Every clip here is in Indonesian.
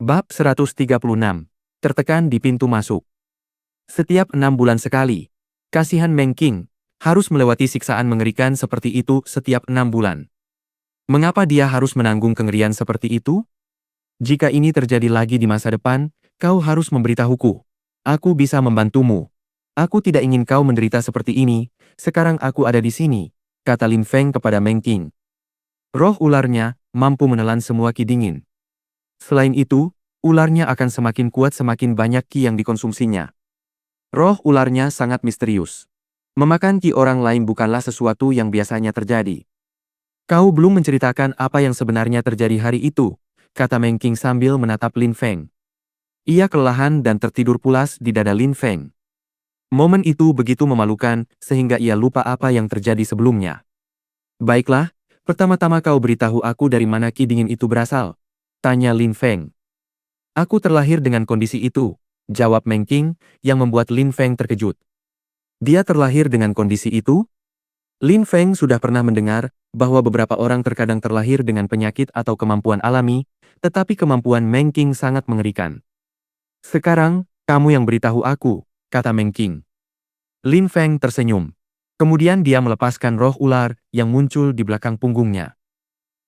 Bab 136. Tertekan di pintu masuk. Setiap 6 bulan sekali, kasihan Meng Qing harus melewati siksaan mengerikan seperti itu setiap 6 bulan. Mengapa dia harus menanggung kengerian seperti itu? Jika ini terjadi lagi di masa depan, kau harus memberitahuku. Aku bisa membantumu. Aku tidak ingin kau menderita seperti ini. Sekarang aku ada di sini, kata Lin Feng kepada Meng Qing. Roh ularnya mampu menelan semua ki dingin. Selain itu, ularnya akan semakin kuat semakin banyak ki yang dikonsumsinya. Roh ularnya sangat misterius. Memakan ki orang lain bukanlah sesuatu yang biasanya terjadi. Kau belum menceritakan apa yang sebenarnya terjadi hari itu, kata Meng Qing sambil menatap Lin Feng. Ia kelelahan dan tertidur pulas di dada Lin Feng. Momen itu begitu memalukan sehingga ia lupa apa yang terjadi sebelumnya. Baiklah, pertama-tama kau beritahu aku dari mana ki dingin itu berasal, tanya Lin Feng. Aku terlahir dengan kondisi itu, jawab Meng Qing, yang membuat Lin Feng terkejut. Dia terlahir dengan kondisi itu? Lin Feng sudah pernah mendengar bahwa beberapa orang terkadang terlahir dengan penyakit atau kemampuan alami, tetapi kemampuan Meng Qing sangat mengerikan. Sekarang, kamu yang beritahu aku, kata Meng Qing. Lin Feng tersenyum. Kemudian dia melepaskan roh ular yang muncul di belakang punggungnya.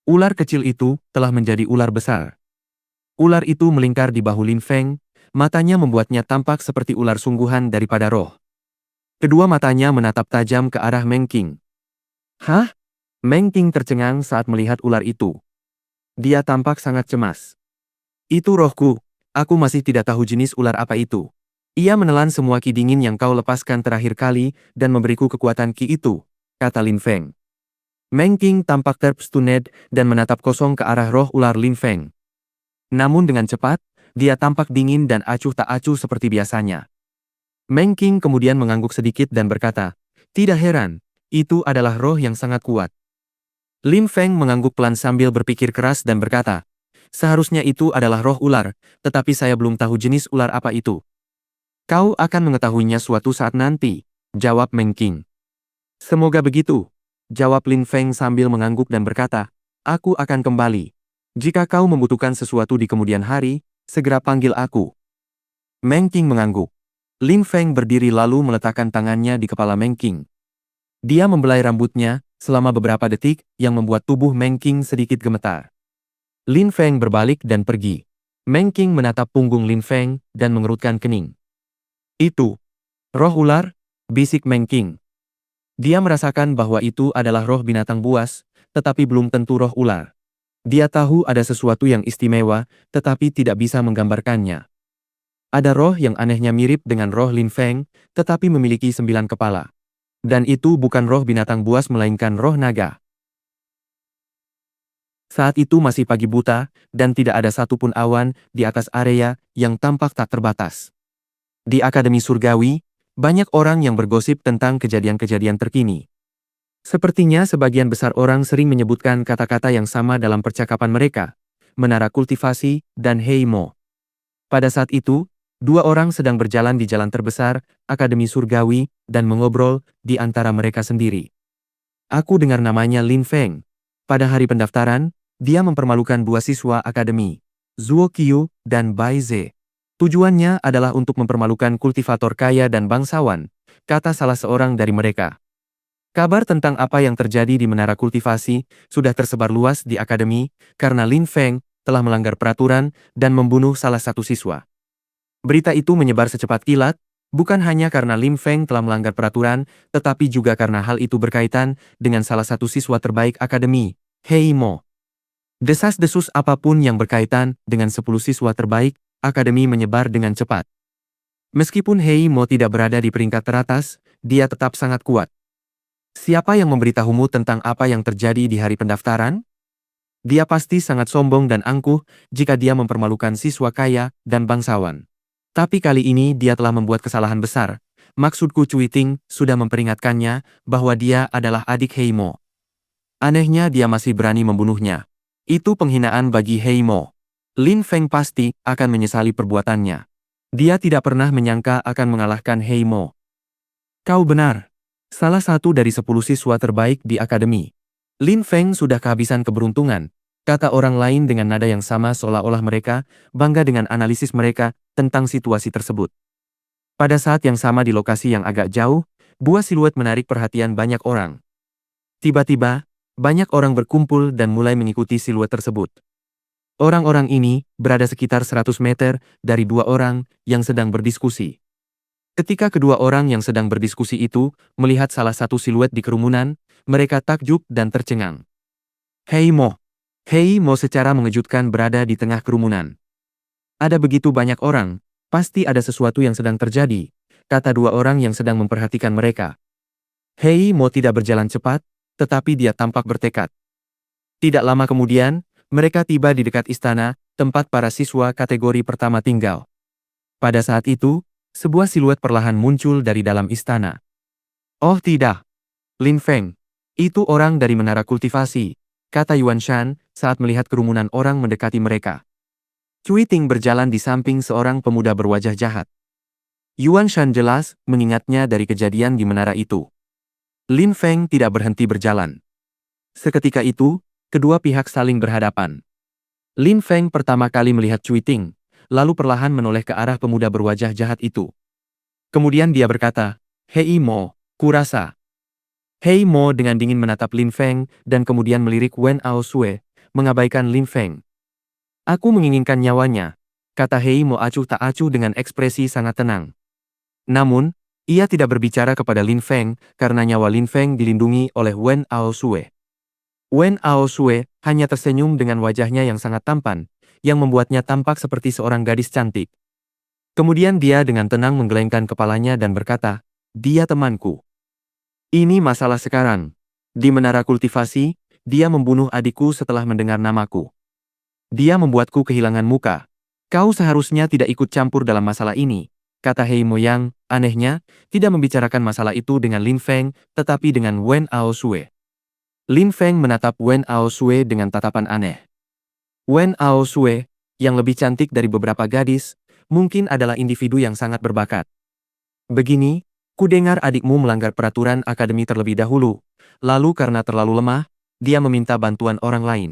Ular kecil itu telah menjadi ular besar. Ular itu melingkar di bahu Lin Feng, matanya membuatnya tampak seperti ular sungguhan daripada roh. Kedua matanya menatap tajam ke arah Meng Qing. Hah? Meng Qing tercengang saat melihat ular itu. Dia tampak sangat cemas. Itu rohku, aku masih tidak tahu jenis ular apa itu. Ia menelan semua ki dingin yang kau lepaskan terakhir kali dan memberiku kekuatan ki itu, kata Lin Feng. Meng Qing tampak terpstuned dan menatap kosong ke arah roh ular Lin Feng. Namun dengan cepat, dia tampak dingin dan acuh tak acuh seperti biasanya. Meng Qing kemudian mengangguk sedikit dan berkata, tidak heran, itu adalah roh yang sangat kuat. Lin Feng mengangguk pelan sambil berpikir keras dan berkata, seharusnya itu adalah roh ular, tetapi saya belum tahu jenis ular apa itu. Kau akan mengetahuinya suatu saat nanti, jawab Meng Qing. Semoga begitu, jawab Lin Feng sambil mengangguk dan berkata, aku akan kembali. Jika kau membutuhkan sesuatu di kemudian hari, segera panggil aku. Meng Qing mengangguk. Lin Feng berdiri lalu meletakkan tangannya di kepala Meng Qing. Dia membelai rambutnya selama beberapa detik yang membuat tubuh Meng Qing sedikit gemetar. Lin Feng berbalik dan pergi. Meng Qing menatap punggung Lin Feng dan mengerutkan kening. Itu roh ular, bisik Meng Qing. Dia merasakan bahwa itu adalah roh binatang buas, tetapi belum tentu roh ular. Dia tahu ada sesuatu yang istimewa, tetapi tidak bisa menggambarkannya. Ada roh yang anehnya mirip dengan roh Lin Feng, tetapi memiliki 9 kepala. Dan itu bukan roh binatang buas melainkan roh naga. Saat itu masih pagi buta, dan tidak ada satupun awan di atas area yang tampak tak terbatas. Di Akademi Surgawi, banyak orang yang bergosip tentang kejadian-kejadian terkini. Sepertinya sebagian besar orang sering menyebutkan kata-kata yang sama dalam percakapan mereka, menara kultivasi dan Heimo. Pada saat itu, 2 orang sedang berjalan di jalan terbesar, Akademi Surgawi, dan mengobrol di antara mereka sendiri. Aku dengar namanya Lin Feng. Pada hari pendaftaran, dia mempermalukan 2 siswa akademi, Zuo Qiu dan Bai Ze. Tujuannya adalah untuk mempermalukan kultivator kaya dan bangsawan, kata salah seorang dari mereka. Kabar tentang apa yang terjadi di menara kultivasi sudah tersebar luas di akademi karena Lin Feng telah melanggar peraturan dan membunuh salah satu siswa. Berita itu menyebar secepat kilat, bukan hanya karena Lin Feng telah melanggar peraturan, tetapi juga karena hal itu berkaitan dengan salah satu siswa terbaik akademi, Heimo. Desas-desus apapun yang berkaitan dengan 10 siswa terbaik, akademi menyebar dengan cepat. Meskipun Heimo tidak berada di peringkat teratas, dia tetap sangat kuat. Siapa yang memberitahumu tentang apa yang terjadi di hari pendaftaran? Dia pasti sangat sombong dan angkuh jika dia mempermalukan siswa kaya dan bangsawan. Tapi kali ini dia telah membuat kesalahan besar. Maksudku Cui Ting sudah memperingatkannya bahwa dia adalah adik Heimo. Anehnya dia masih berani membunuhnya. Itu penghinaan bagi Heimo. Lin Feng pasti akan menyesali perbuatannya. Dia tidak pernah menyangka akan mengalahkan Heimo. Kau benar. Salah satu dari 10 siswa terbaik di akademi. Lin Feng sudah kehabisan keberuntungan. Kata orang lain dengan nada yang sama seolah-olah mereka bangga dengan analisis mereka tentang situasi tersebut. Pada saat yang sama di lokasi yang agak jauh, buah siluet menarik perhatian banyak orang. Tiba-tiba, banyak orang berkumpul dan mulai mengikuti siluet tersebut. Orang-orang ini berada sekitar 100 meter dari dua orang yang sedang berdiskusi. Ketika kedua orang yang sedang berdiskusi itu melihat salah satu siluet di kerumunan, mereka takjub dan tercengang. Hei Mo! Hei Mo secara mengejutkan berada di tengah kerumunan. Ada begitu banyak orang, pasti ada sesuatu yang sedang terjadi, kata dua orang yang sedang memperhatikan mereka. Hei Mo tidak berjalan cepat, tetapi dia tampak bertekad. Tidak lama kemudian, mereka tiba di dekat istana, tempat para siswa kategori pertama tinggal. Pada saat itu, sebuah siluet perlahan muncul dari dalam istana. Oh tidak! Lin Feng. Itu orang dari menara kultivasi, kata Yuan Shan saat melihat kerumunan orang mendekati mereka. Cui Ting berjalan di samping seorang pemuda berwajah jahat. Yuan Shan jelas mengingatnya dari kejadian di menara itu. Lin Feng tidak berhenti berjalan. Seketika itu, kedua pihak saling berhadapan. Lin Feng pertama kali melihat Cui Ting, lalu perlahan menoleh ke arah pemuda berwajah jahat itu. Kemudian dia berkata, Hei Mo, kurasa. Hei Mo dengan dingin menatap Lin Feng dan kemudian melirik Wen Ao Sue, mengabaikan Lin Feng. Aku menginginkan nyawanya, kata Hei Mo acuh tak acuh dengan ekspresi sangat tenang. Namun, ia tidak berbicara kepada Lin Feng karena nyawa Lin Feng dilindungi oleh Wen Ao Sue. Wen Ao Sue hanya tersenyum dengan wajahnya yang sangat tampan, yang membuatnya tampak seperti seorang gadis cantik. Kemudian dia dengan tenang menggelengkan kepalanya dan berkata, dia temanku. Ini masalah sekarang. Di menara kultivasi, dia membunuh adikku setelah mendengar namaku. Dia membuatku kehilangan muka. Kau seharusnya tidak ikut campur dalam masalah ini, kata Hei Mo yang, anehnya, tidak membicarakan masalah itu dengan Lin Feng, tetapi dengan Wen Ao Sue. Lin Feng menatap Wen Ao Sue dengan tatapan aneh. Wen Ao Sue, yang lebih cantik dari beberapa gadis, mungkin adalah individu yang sangat berbakat. Begini, ku dengar adikmu melanggar peraturan akademi terlebih dahulu, lalu karena terlalu lemah, dia meminta bantuan orang lain.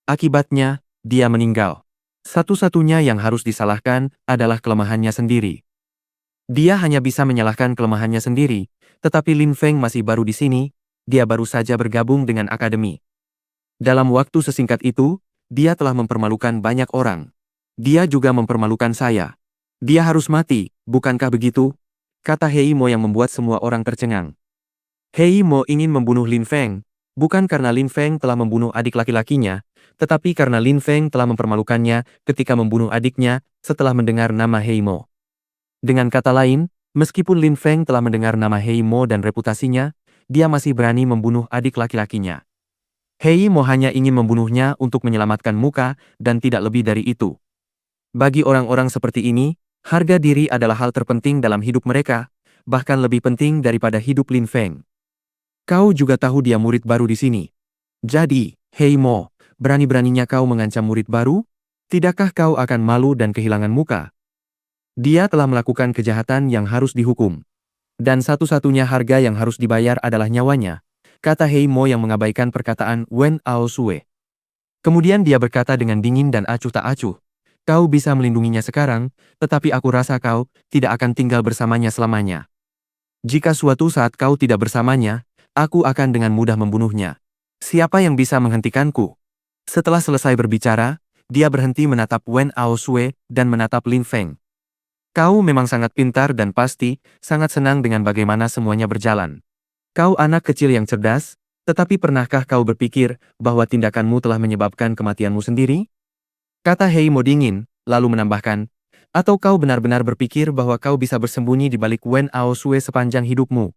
Akibatnya, dia meninggal. Satu-satunya yang harus disalahkan adalah kelemahannya sendiri. Dia hanya bisa menyalahkan kelemahannya sendiri, tetapi Lin Feng masih baru di sini, dia baru saja bergabung dengan akademi. Dalam waktu sesingkat itu, dia telah mempermalukan banyak orang. Dia juga mempermalukan saya. Dia harus mati, bukankah begitu? Kata Hei Mo yang membuat semua orang tercengang. Hei Mo ingin membunuh Lin Feng, bukan karena Lin Feng telah membunuh adik laki-lakinya, tetapi karena Lin Feng telah mempermalukannya ketika membunuh adiknya setelah mendengar nama Hei Mo. Dengan kata lain, meskipun Lin Feng telah mendengar nama Hei Mo dan reputasinya, dia masih berani membunuh adik laki-lakinya. Hei Mo hanya ingin membunuhnya untuk menyelamatkan muka dan tidak lebih dari itu. Bagi orang-orang seperti ini, harga diri adalah hal terpenting dalam hidup mereka, bahkan lebih penting daripada hidup Lin Feng. Kau juga tahu dia murid baru di sini. Jadi, Hei Mo, berani-beraninya kau mengancam murid baru? Tidakkah kau akan malu dan kehilangan muka? Dia telah melakukan kejahatan yang harus dihukum. Dan satu-satunya harga yang harus dibayar adalah nyawanya, kata Hei Mo yang mengabaikan perkataan Wen Ao Sue. Kemudian dia berkata dengan dingin dan acuh tak acuh, kau bisa melindunginya sekarang, tetapi aku rasa kau tidak akan tinggal bersamanya selamanya. Jika suatu saat kau tidak bersamanya, aku akan dengan mudah membunuhnya. Siapa yang bisa menghentikanku? Setelah selesai berbicara, dia berhenti menatap Wen Ao Sue dan menatap Lin Feng. Kau memang sangat pintar dan pasti sangat senang dengan bagaimana semuanya berjalan. Kau anak kecil yang cerdas, tetapi pernahkah kau berpikir bahwa tindakanmu telah menyebabkan kematianmu sendiri? Kata Hei Mo dingin, lalu menambahkan, atau kau benar-benar berpikir bahwa kau bisa bersembunyi di balik Wen Ao Sue sepanjang hidupmu?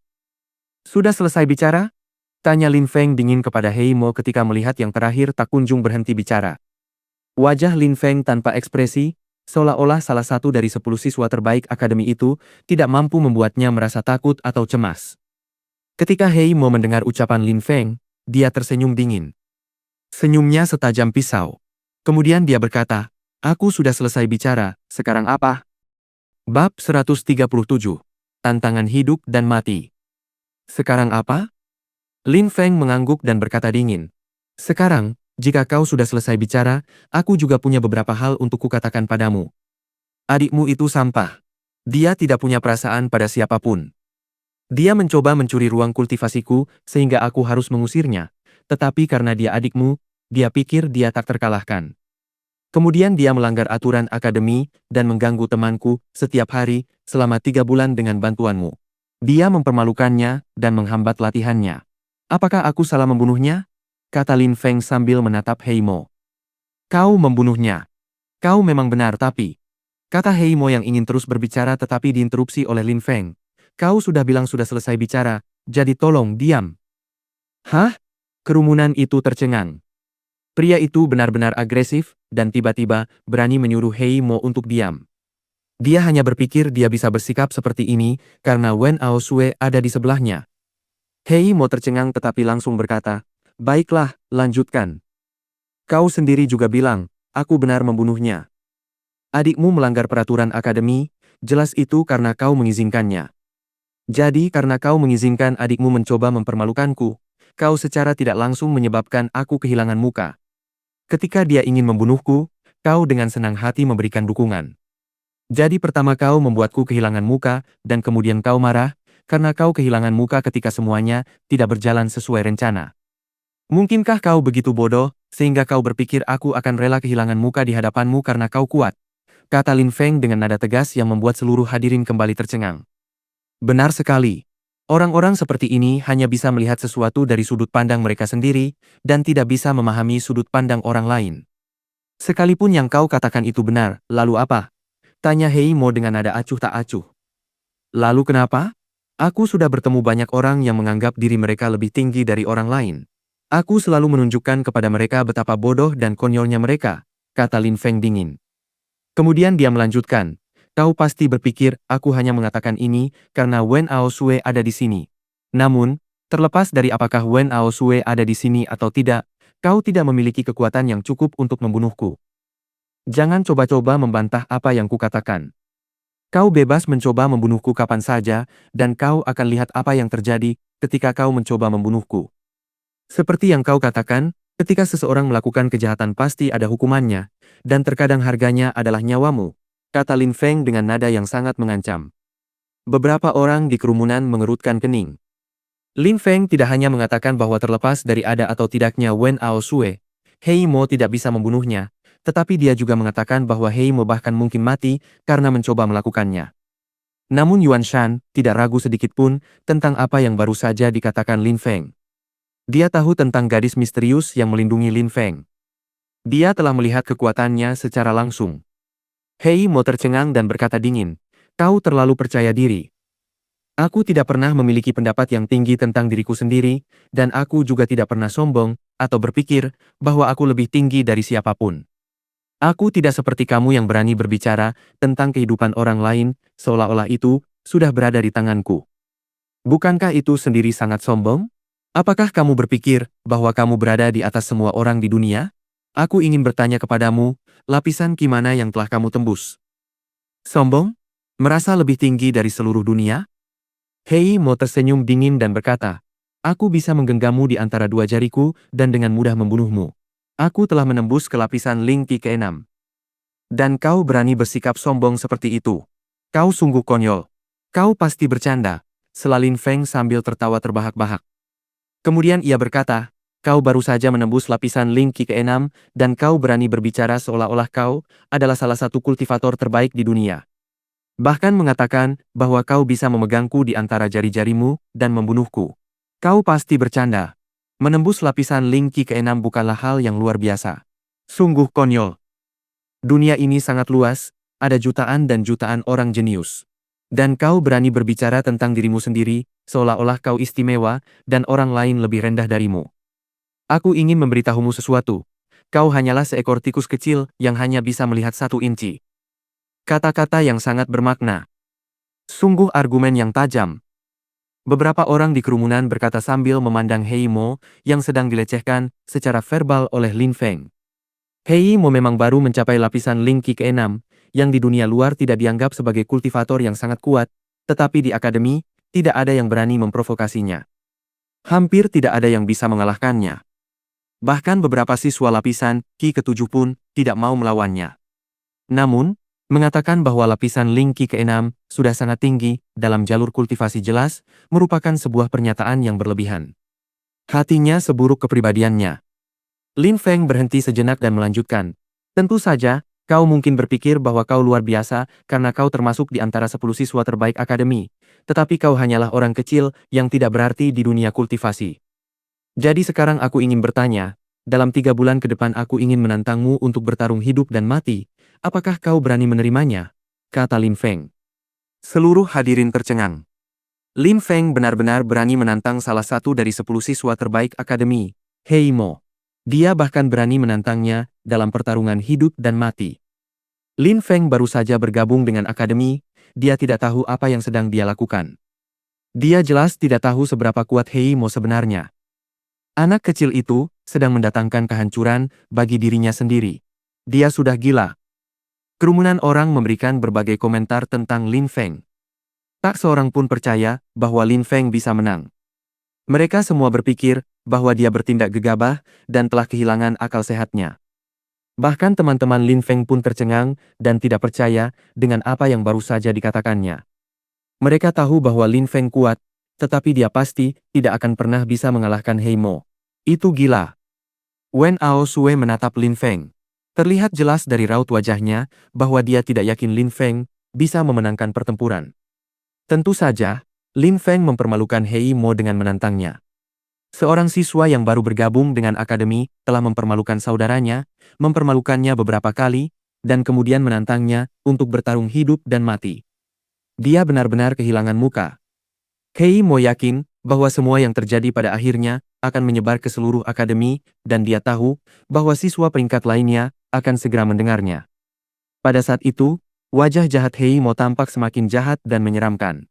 Sudah selesai bicara? Tanya Lin Feng dingin kepada Hei Mo ketika melihat yang terakhir tak kunjung berhenti bicara. Wajah Lin Feng tanpa ekspresi, seolah-olah salah satu dari 10 siswa terbaik akademi itu tidak mampu membuatnya merasa takut atau cemas. Ketika Hei Mo mendengar ucapan Lin Feng, dia tersenyum dingin. Senyumnya setajam pisau. Kemudian dia berkata, aku sudah selesai bicara, sekarang apa? Bab 137. Tantangan hidup dan mati. Sekarang apa? Lin Feng mengangguk dan berkata dingin. Sekarang, Jika kau sudah selesai bicara, aku juga punya beberapa hal untuk kukatakan padamu. Adikmu itu sampah. Dia tidak punya perasaan pada siapapun. Dia mencoba mencuri ruang kultivasiku sehingga aku harus mengusirnya. Tetapi karena dia adikmu, dia pikir dia tak terkalahkan. Kemudian dia melanggar aturan akademi dan mengganggu temanku setiap hari selama 3 bulan dengan bantuanmu. Dia mempermalukannya dan menghambat latihannya. Apakah aku salah membunuhnya? Kata Lin Feng sambil menatap Heimo. Kau membunuhnya. Kau memang benar tapi... Kata Heimo yang ingin terus berbicara tetapi diinterupsi oleh Lin Feng. Kau sudah bilang sudah selesai bicara, jadi tolong diam. Hah? Kerumunan itu tercengang. Pria itu benar-benar agresif, dan tiba-tiba berani menyuruh Heimo untuk diam. Dia hanya berpikir dia bisa bersikap seperti ini karena Wen Aosue ada di sebelahnya. Heimo tercengang tetapi langsung berkata, baiklah, lanjutkan. Kau sendiri juga bilang, aku benar membunuhnya. Adikmu melanggar peraturan akademi, jelas itu karena kau mengizinkannya. Jadi karena kau mengizinkan adikmu mencoba mempermalukanku, kau secara tidak langsung menyebabkan aku kehilangan muka. Ketika dia ingin membunuhku, kau dengan senang hati memberikan dukungan. Jadi pertama kau membuatku kehilangan muka, dan kemudian kau marah, karena kau kehilangan muka ketika semuanya tidak berjalan sesuai rencana. Mungkinkah kau begitu bodoh, sehingga kau berpikir aku akan rela kehilangan muka di hadapanmu karena kau kuat? Kata Lin Feng dengan nada tegas yang membuat seluruh hadirin kembali tercengang. Benar sekali. Orang-orang seperti ini hanya bisa melihat sesuatu dari sudut pandang mereka sendiri, dan tidak bisa memahami sudut pandang orang lain. Sekalipun yang kau katakan itu benar, lalu apa? Tanya Heimo dengan nada acuh tak acuh. Lalu kenapa? Aku sudah bertemu banyak orang yang menganggap diri mereka lebih tinggi dari orang lain. Aku selalu menunjukkan kepada mereka betapa bodoh dan konyolnya mereka, kata Lin Feng dingin. Kemudian dia melanjutkan, kau pasti berpikir aku hanya mengatakan ini karena Wen Aosue ada di sini. Namun, terlepas dari apakah Wen Aosue ada di sini atau tidak, kau tidak memiliki kekuatan yang cukup untuk membunuhku. Jangan coba-coba membantah apa yang kukatakan. Kau bebas mencoba membunuhku kapan saja, dan kau akan lihat apa yang terjadi ketika kau mencoba membunuhku. Seperti yang kau katakan, ketika seseorang melakukan kejahatan pasti ada hukumannya, dan terkadang harganya adalah nyawamu, kata Lin Feng dengan nada yang sangat mengancam. Beberapa orang di kerumunan mengerutkan kening. Lin Feng tidak hanya mengatakan bahwa terlepas dari ada atau tidaknya Wen Aosue, Heimo tidak bisa membunuhnya, tetapi dia juga mengatakan bahwa Heimo bahkan mungkin mati karena mencoba melakukannya. Namun Yuan Shan tidak ragu sedikit pun tentang apa yang baru saja dikatakan Lin Feng. Dia tahu tentang gadis misterius yang melindungi Lin Feng. Dia telah melihat kekuatannya secara langsung. Heimo tercengang dan berkata dingin, kau terlalu percaya diri. Aku tidak pernah memiliki pendapat yang tinggi tentang diriku sendiri, dan aku juga tidak pernah sombong, atau berpikir, bahwa aku lebih tinggi dari siapapun. Aku tidak seperti kamu yang berani berbicara tentang kehidupan orang lain, seolah-olah itu sudah berada di tanganku. Bukankah itu sendiri sangat sombong? Apakah kamu berpikir bahwa kamu berada di atas semua orang di dunia? Aku ingin bertanya kepadamu, lapisan gimana yang telah kamu tembus? Sombong? Merasa lebih tinggi dari seluruh dunia? Heimo tersenyum dingin dan berkata, aku bisa menggenggammu di antara dua jariku dan dengan mudah membunuhmu. Aku telah menembus ke lapisan Ling Qi ke-6. Dan kau berani bersikap sombong seperti itu. Kau sungguh konyol. Kau pasti bercanda, sela Lin Feng sambil tertawa terbahak-bahak. Kemudian ia berkata, kau baru saja menembus lapisan Ling Qi ke-6, dan kau berani berbicara seolah-olah kau adalah salah satu kultivator terbaik di dunia. Bahkan mengatakan bahwa kau bisa memegangku di antara jari-jarimu dan membunuhku. Kau pasti bercanda. Menembus lapisan Ling Qi ke-6 bukanlah hal yang luar biasa. Sungguh konyol. Dunia ini sangat luas, ada jutaan dan jutaan orang jenius. Dan kau berani berbicara tentang dirimu sendiri, seolah-olah kau istimewa, dan orang lain lebih rendah darimu. Aku ingin memberitahumu sesuatu. Kau hanyalah seekor tikus kecil yang hanya bisa melihat 1 inci. Kata-kata yang sangat bermakna. Sungguh argumen yang tajam. Beberapa orang di kerumunan berkata sambil memandang Heimo yang sedang dilecehkan secara verbal oleh Lin Feng. Heimo memang baru mencapai lapisan Ling Qi ke-6, yang di dunia luar tidak dianggap sebagai kultivator yang sangat kuat, tetapi di akademi, tidak ada yang berani memprovokasinya. Hampir tidak ada yang bisa mengalahkannya. Bahkan beberapa siswa lapisan Qi ke-7 pun tidak mau melawannya. Namun, mengatakan bahwa lapisan Ling Qi ke-6 sudah sangat tinggi dalam jalur kultivasi jelas merupakan sebuah pernyataan yang berlebihan. Hatinya seburuk kepribadiannya. Lin Feng berhenti sejenak dan melanjutkan. Tentu saja, kau mungkin berpikir bahwa kau luar biasa karena kau termasuk di antara 10 siswa terbaik akademi, tetapi kau hanyalah orang kecil yang tidak berarti di dunia kultivasi. Jadi sekarang aku ingin bertanya, dalam 3 bulan ke depan aku ingin menantangmu untuk bertarung hidup dan mati, apakah kau berani menerimanya? Kata Lin Feng. Seluruh hadirin tercengang. Lin Feng benar-benar berani menantang salah satu dari 10 siswa terbaik akademi, Hei Mo. Dia bahkan berani menantangnya dalam pertarungan hidup dan mati. Lin Feng baru saja bergabung dengan akademi, dia tidak tahu apa yang sedang dia lakukan. Dia jelas tidak tahu seberapa kuat Hei Mo sebenarnya. Anak kecil itu sedang mendatangkan kehancuran bagi dirinya sendiri. Dia sudah gila. Kerumunan orang memberikan berbagai komentar tentang Lin Feng. Tak seorang pun percaya bahwa Lin Feng bisa menang. Mereka semua berpikir bahwa dia bertindak gegabah dan telah kehilangan akal sehatnya. Bahkan teman-teman Lin Feng pun tercengang dan tidak percaya dengan apa yang baru saja dikatakannya. Mereka tahu bahwa Lin Feng kuat, tetapi dia pasti tidak akan pernah bisa mengalahkan Hei Mo. Itu gila. Wen Ao Sue menatap Lin Feng. Terlihat jelas dari raut wajahnya bahwa dia tidak yakin Lin Feng bisa memenangkan pertempuran. Tentu saja, Lin Feng mempermalukan Hei Mo dengan menantangnya. Seorang siswa yang baru bergabung dengan akademi telah mempermalukan saudaranya, mempermalukannya beberapa kali, dan kemudian menantangnya untuk bertarung hidup dan mati. Dia benar-benar kehilangan muka. Hei Mo yakin bahwa semua yang terjadi pada akhirnya akan menyebar ke seluruh akademi, dan dia tahu bahwa siswa peringkat lainnya akan segera mendengarnya. Pada saat itu, wajah jahat Hei Mo tampak semakin jahat dan menyeramkan.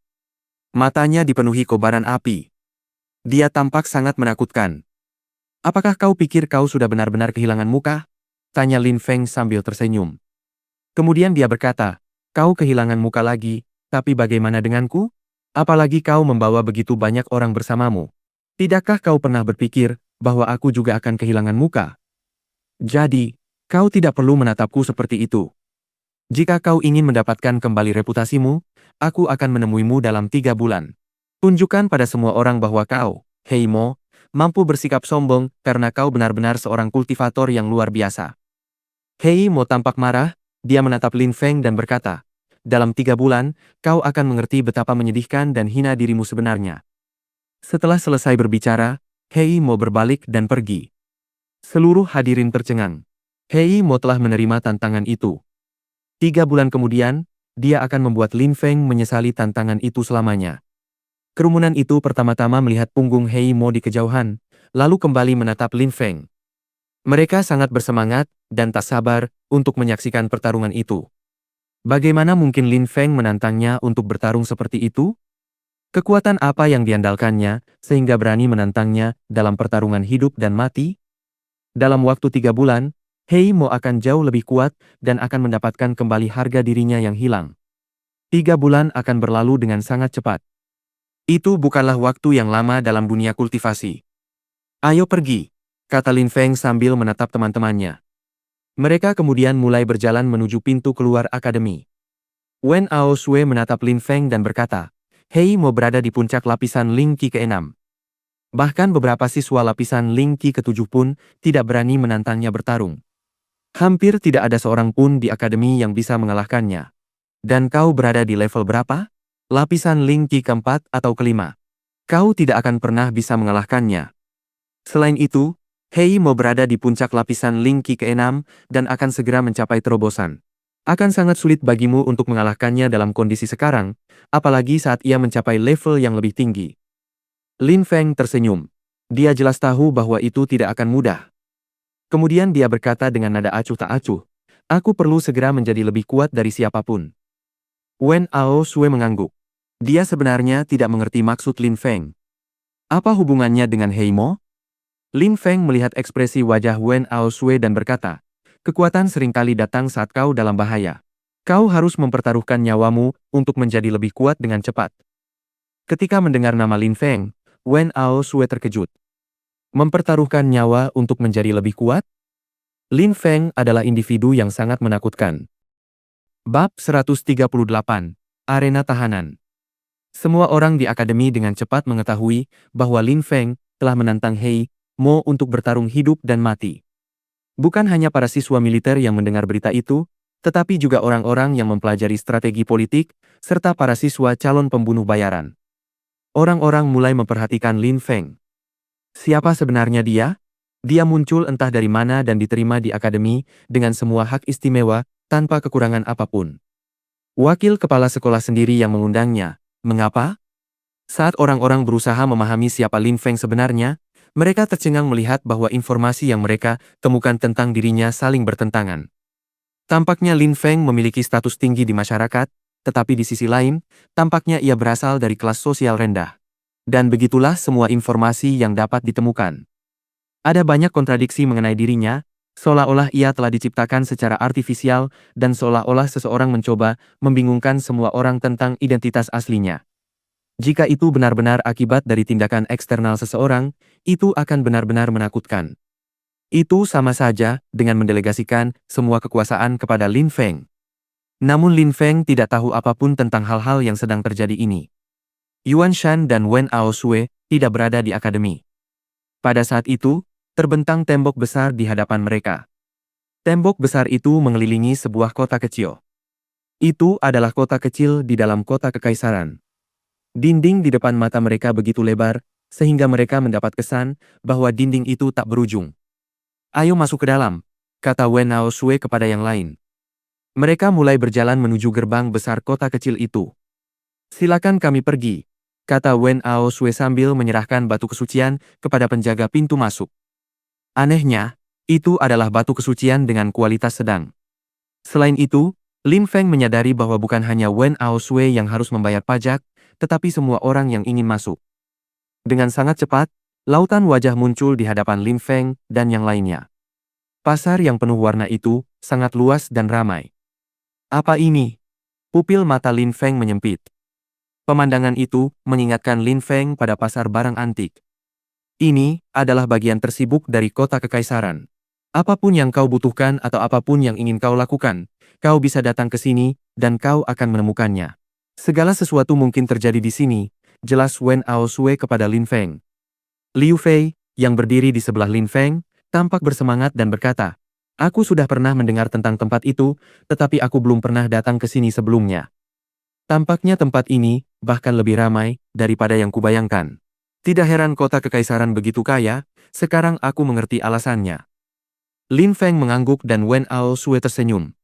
Matanya dipenuhi kobaran api. Dia tampak sangat menakutkan. Apakah kau pikir kau sudah benar-benar kehilangan muka? Tanya Lin Feng sambil tersenyum. Kemudian dia berkata, kau kehilangan muka lagi, tapi bagaimana denganku? Apalagi kau membawa begitu banyak orang bersamamu. Tidakkah kau pernah berpikir bahwa aku juga akan kehilangan muka? Jadi, kau tidak perlu menatapku seperti itu. Jika kau ingin mendapatkan kembali reputasimu, aku akan menemuimu dalam 3 bulan. Tunjukkan pada semua orang bahwa kau, Hei Mo, mampu bersikap sombong karena kau benar-benar seorang kultivator yang luar biasa. Hei Mo tampak marah, dia menatap Lin Feng dan berkata, dalam 3 bulan, kau akan mengerti betapa menyedihkan dan hina dirimu sebenarnya. Setelah selesai berbicara, Hei Mo berbalik dan pergi. Seluruh hadirin tercengang. Hei Mo telah menerima tantangan itu. 3 bulan kemudian, dia akan membuat Lin Feng menyesali tantangan itu selamanya. Kerumunan itu pertama-tama melihat punggung Hei Mo di kejauhan, lalu kembali menatap Lin Feng. Mereka sangat bersemangat dan tak sabar untuk menyaksikan pertarungan itu. Bagaimana mungkin Lin Feng menantangnya untuk bertarung seperti itu? Kekuatan apa yang diandalkannya sehingga berani menantangnya dalam pertarungan hidup dan mati? Dalam waktu 3 bulan, Hei Mo akan jauh lebih kuat dan akan mendapatkan kembali harga dirinya yang hilang. 3 bulan akan berlalu dengan sangat cepat. Itu bukanlah waktu yang lama dalam dunia kultivasi. Ayo pergi, kata Lin Feng sambil menatap teman-temannya. Mereka kemudian mulai berjalan menuju pintu keluar akademi. Wen Ao Sue menatap Lin Feng dan berkata, Hei Mo berada di puncak lapisan Ling Qi ke-6. Bahkan beberapa siswa lapisan Ling Qi ke-7 pun tidak berani menantangnya bertarung. Hampir tidak ada seorang pun di akademi yang bisa mengalahkannya. Dan kau berada di level berapa? Lapisan Ling Qi ke-4 atau ke-5. Kau tidak akan pernah bisa mengalahkannya. Selain itu, Hei Mo berada di puncak lapisan Ling Qi ke-6 dan akan segera mencapai terobosan. Akan sangat sulit bagimu untuk mengalahkannya dalam kondisi sekarang, apalagi saat ia mencapai level yang lebih tinggi. Lin Feng tersenyum. Dia jelas tahu bahwa itu tidak akan mudah. Kemudian dia berkata dengan nada acuh tak acuh, aku perlu segera menjadi lebih kuat dari siapapun. Wen Ao Sue mengangguk. Dia sebenarnya tidak mengerti maksud Lin Feng. Apa hubungannya dengan Hei Mo? Lin Feng melihat ekspresi wajah Wen Ao Sue dan berkata, kekuatan seringkali datang saat kau dalam bahaya. Kau harus mempertaruhkan nyawamu untuk menjadi lebih kuat dengan cepat. Ketika mendengar nama Lin Feng, Wen Ao Sue terkejut. Mempertaruhkan nyawa untuk menjadi lebih kuat? Lin Feng adalah individu yang sangat menakutkan. Bab 138. Arena Tahanan. Semua orang di akademi dengan cepat mengetahui bahwa Lin Feng telah menantang Hei Mo untuk bertarung hidup dan mati. Bukan hanya para siswa militer yang mendengar berita itu, tetapi juga orang-orang yang mempelajari strategi politik, serta para siswa calon pembunuh bayaran. Orang-orang mulai memperhatikan Lin Feng. Siapa sebenarnya dia? Dia muncul entah dari mana dan diterima di akademi dengan semua hak istimewa, tanpa kekurangan apapun. Wakil kepala sekolah sendiri yang mengundangnya. Mengapa? Saat orang-orang berusaha memahami siapa Lin Feng sebenarnya, mereka tercengang melihat bahwa informasi yang mereka temukan tentang dirinya saling bertentangan. Tampaknya Lin Feng memiliki status tinggi di masyarakat, tetapi di sisi lain, tampaknya ia berasal dari kelas sosial rendah. Dan begitulah semua informasi yang dapat ditemukan. Ada banyak kontradiksi mengenai dirinya, seolah-olah ia telah diciptakan secara artifisial dan seolah-olah seseorang mencoba membingungkan semua orang tentang identitas aslinya. Jika itu benar-benar akibat dari tindakan eksternal seseorang, itu akan benar-benar menakutkan. Itu sama saja dengan mendelegasikan semua kekuasaan kepada Lin Feng. Namun Lin Feng tidak tahu apapun tentang hal-hal yang sedang terjadi ini. Yuan Shan dan Wen Aosue tidak berada di akademi. Pada saat itu, terbentang tembok besar di hadapan mereka. Tembok besar itu mengelilingi sebuah kota kecil. Itu adalah kota kecil di dalam kota kekaisaran. Dinding di depan mata mereka begitu lebar, sehingga mereka mendapat kesan bahwa dinding itu tak berujung. Ayo masuk ke dalam, kata Wen Aosue kepada yang lain. Mereka mulai berjalan menuju gerbang besar kota kecil itu. Silakan kami pergi, kata Wen Aosue sambil menyerahkan batu kesucian kepada penjaga pintu masuk. Anehnya, itu adalah batu kesucian dengan kualitas sedang. Selain itu, Lin Feng menyadari bahwa bukan hanya Wen Aosue yang harus membayar pajak, tetapi semua orang yang ingin masuk. Dengan sangat cepat, lautan wajah muncul di hadapan Lin Feng dan yang lainnya. Pasar yang penuh warna itu sangat luas dan ramai. Apa ini? Pupil mata Lin Feng menyempit. Pemandangan itu mengingatkan Lin Feng pada pasar barang antik. Ini adalah bagian tersibuk dari kota kekaisaran. Apapun yang kau butuhkan atau apapun yang ingin kau lakukan, kau bisa datang ke sini dan kau akan menemukannya. Segala sesuatu mungkin terjadi di sini, jelas Wen Aosue kepada Lin Feng. Liu Fei, yang berdiri di sebelah Lin Feng, tampak bersemangat dan berkata, "Aku sudah pernah mendengar tentang tempat itu, tetapi aku belum pernah datang ke sini sebelumnya. Tampaknya tempat ini bahkan lebih ramai daripada yang kubayangkan. Tidak heran kota kekaisaran begitu kaya, sekarang aku mengerti alasannya." Lin Feng mengangguk dan Wen Aosue tersenyum.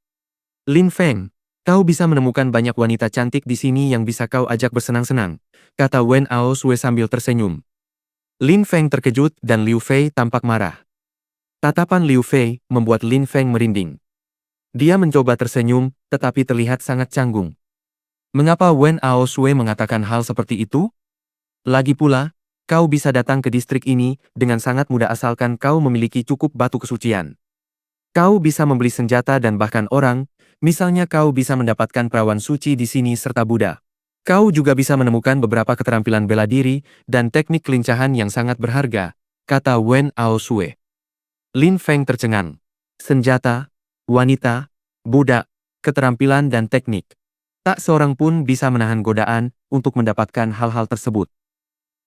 "Lin Feng, kau bisa menemukan banyak wanita cantik di sini yang bisa kau ajak bersenang-senang," kata Wen Aosue sambil tersenyum. Lin Feng terkejut dan Liu Fei tampak marah. Tatapan Liu Fei membuat Lin Feng merinding. Dia mencoba tersenyum, tetapi terlihat sangat canggung. Mengapa Wen Aosue mengatakan hal seperti itu? Lagi pula, kau bisa datang ke distrik ini dengan sangat mudah asalkan kau memiliki cukup batu kesucian. Kau bisa membeli senjata dan bahkan orang, misalnya kau bisa mendapatkan perawan suci di sini serta Buddha. Kau juga bisa menemukan beberapa keterampilan bela diri dan teknik kelincahan yang sangat berharga, kata Wen Aosue. Lin Feng tercengang. Senjata, wanita, budak, keterampilan dan teknik. Tak seorang pun bisa menahan godaan untuk mendapatkan hal-hal tersebut.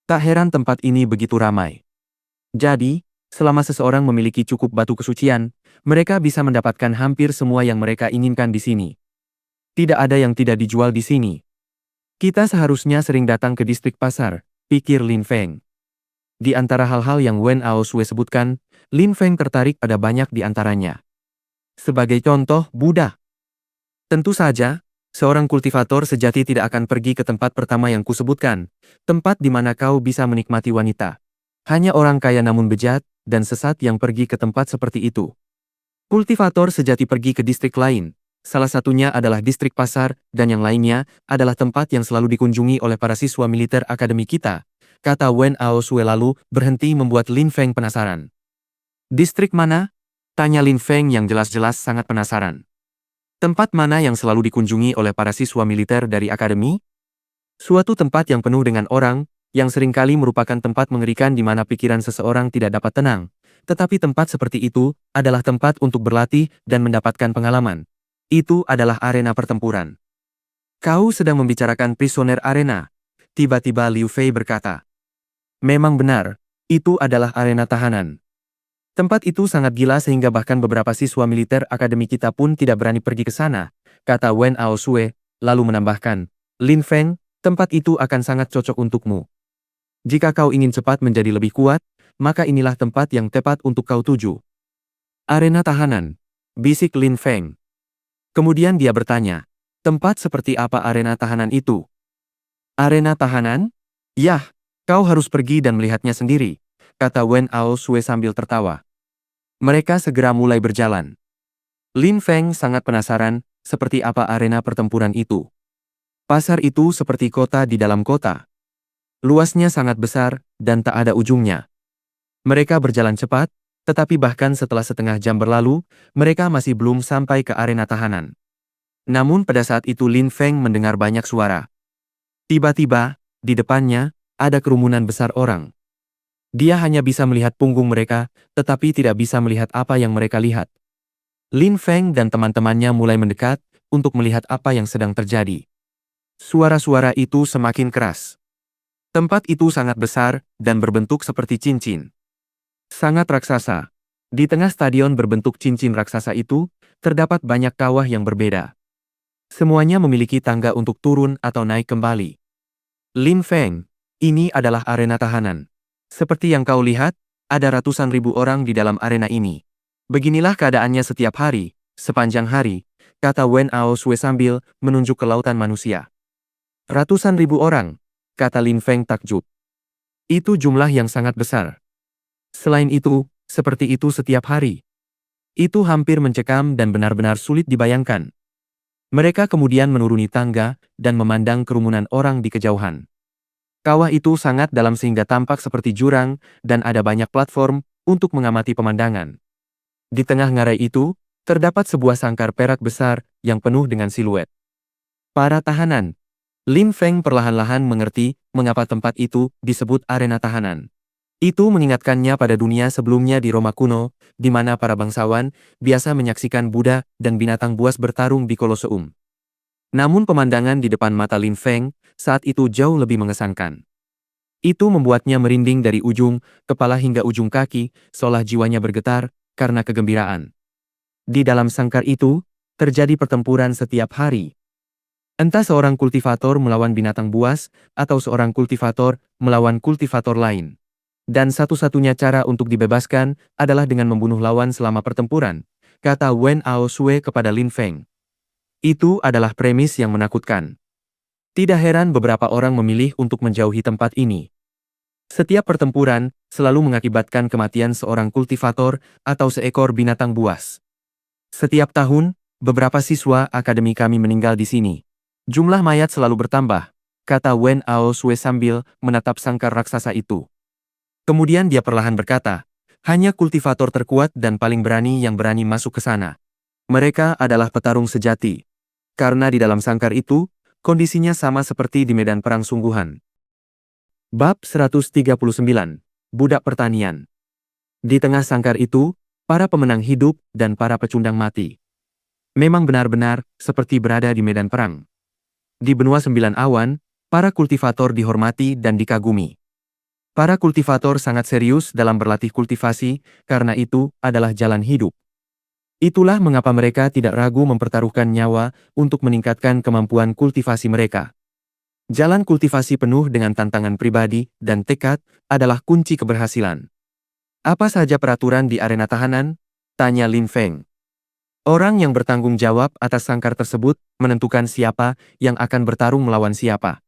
Tak heran tempat ini begitu ramai. Jadi, selama seseorang memiliki cukup batu kesucian, mereka bisa mendapatkan hampir semua yang mereka inginkan di sini. Tidak ada yang tidak dijual di sini. Kita seharusnya sering datang ke distrik pasar, pikir Lin Feng. Di antara hal-hal yang Wen Aosue sebutkan, Lin Feng tertarik pada banyak di antaranya. Sebagai contoh, Buddha. Tentu saja, seorang kultivator sejati tidak akan pergi ke tempat pertama yang kusebutkan, tempat di mana kau bisa menikmati wanita. Hanya orang kaya namun bejat dan sesat yang pergi ke tempat seperti itu. Kultivator sejati pergi ke distrik lain. Salah satunya adalah distrik pasar, dan yang lainnya adalah tempat yang selalu dikunjungi oleh para siswa militer akademi kita, kata Wen Aosue lalu berhenti membuat Lin Feng penasaran. Distrik mana? Tanya Lin Feng yang jelas-jelas sangat penasaran. Tempat mana yang selalu dikunjungi oleh para siswa militer dari akademi? Suatu tempat yang penuh dengan orang, yang seringkali merupakan tempat mengerikan di mana pikiran seseorang tidak dapat tenang. Tetapi tempat seperti itu adalah tempat untuk berlatih dan mendapatkan pengalaman. Itu adalah arena pertempuran. Kau sedang membicarakan Prisoner Arena. Tiba-tiba Liu Fei berkata. Memang benar, itu adalah arena tahanan. Tempat itu sangat gila sehingga bahkan beberapa siswa militer akademi kita pun tidak berani pergi ke sana, kata Wen Aosue, lalu menambahkan, Lin Feng, tempat itu akan sangat cocok untukmu. Jika kau ingin cepat menjadi lebih kuat, maka inilah tempat yang tepat untuk kau tuju. Arena tahanan, bisik Lin Feng. Kemudian dia bertanya, tempat seperti apa arena tahanan itu? Arena tahanan? Yah, kau harus pergi dan melihatnya sendiri, kata Wen Aosue sambil tertawa. Mereka segera mulai berjalan. Lin Feng sangat penasaran, seperti apa arena pertempuran itu. Pasar itu seperti kota di dalam kota. Luasnya sangat besar, dan tak ada ujungnya. Mereka berjalan cepat, tetapi bahkan setelah setengah jam berlalu, mereka masih belum sampai ke arena tahanan. Namun pada saat itu Lin Feng mendengar banyak suara. Tiba-tiba, di depannya, ada kerumunan besar orang. Dia hanya bisa melihat punggung mereka, tetapi tidak bisa melihat apa yang mereka lihat. Lin Feng dan teman-temannya mulai mendekat untuk melihat apa yang sedang terjadi. Suara-suara itu semakin keras. Tempat itu sangat besar dan berbentuk seperti cincin. Sangat raksasa. Di tengah stadion berbentuk cincin raksasa itu, terdapat banyak kawah yang berbeda. Semuanya memiliki tangga untuk turun atau naik kembali. Lin Feng, ini adalah arena tahanan. Seperti yang kau lihat, ada ratusan ribu orang di dalam arena ini. Beginilah keadaannya setiap hari, sepanjang hari, kata Wen Aosue sambil menunjuk ke lautan manusia. Ratusan ribu orang, kata Lin Feng takjub. Itu jumlah yang sangat besar. Selain itu, seperti itu setiap hari. Itu hampir mencekam dan benar-benar sulit dibayangkan. Mereka kemudian menuruni tangga dan memandang kerumunan orang di kejauhan. Kawah itu sangat dalam sehingga tampak seperti jurang dan ada banyak platform untuk mengamati pemandangan. Di tengah ngarai itu, terdapat sebuah sangkar perak besar yang penuh dengan siluet. Para tahanan. Lin Feng perlahan-lahan mengerti mengapa tempat itu disebut arena tahanan. Itu mengingatkannya pada dunia sebelumnya di Roma kuno, di mana para bangsawan biasa menyaksikan Buddha dan binatang buas bertarung di Koloseum. Namun pemandangan di depan mata Lin Feng saat itu jauh lebih mengesankan. Itu membuatnya merinding dari ujung kepala hingga ujung kaki, seolah jiwanya bergetar karena kegembiraan. Di dalam sangkar itu, terjadi pertempuran setiap hari. Entah seorang kultivator melawan binatang buas, atau seorang kultivator melawan kultivator lain. Dan satu-satunya cara untuk dibebaskan adalah dengan membunuh lawan selama pertempuran, kata Wen Aosue kepada Lin Feng. Itu adalah premis yang menakutkan. Tidak heran beberapa orang memilih untuk menjauhi tempat ini. Setiap pertempuran selalu mengakibatkan kematian seorang kultivator atau seekor binatang buas. Setiap tahun, beberapa siswa akademi kami meninggal di sini. Jumlah mayat selalu bertambah, kata Wen Aosue sambil menatap sangkar raksasa itu. Kemudian dia perlahan berkata, hanya kultivator terkuat dan paling berani yang berani masuk ke sana. Mereka adalah petarung sejati. Karena di dalam sangkar itu, kondisinya sama seperti di medan perang sungguhan. Bab 139. Budak Pertanian. Di tengah sangkar itu, para pemenang hidup dan para pecundang mati. Memang benar-benar seperti berada di medan perang. Di benua Sembilan Awan, para kultivator dihormati dan dikagumi. Para kultivator sangat serius dalam berlatih kultivasi, karena itu adalah jalan hidup. Itulah mengapa mereka tidak ragu mempertaruhkan nyawa untuk meningkatkan kemampuan kultivasi mereka. Jalan kultivasi penuh dengan tantangan pribadi dan tekad adalah kunci keberhasilan. Apa saja peraturan di arena tahanan? Tanya Lin Feng. Orang yang bertanggung jawab atas sangkar tersebut menentukan siapa yang akan bertarung melawan siapa.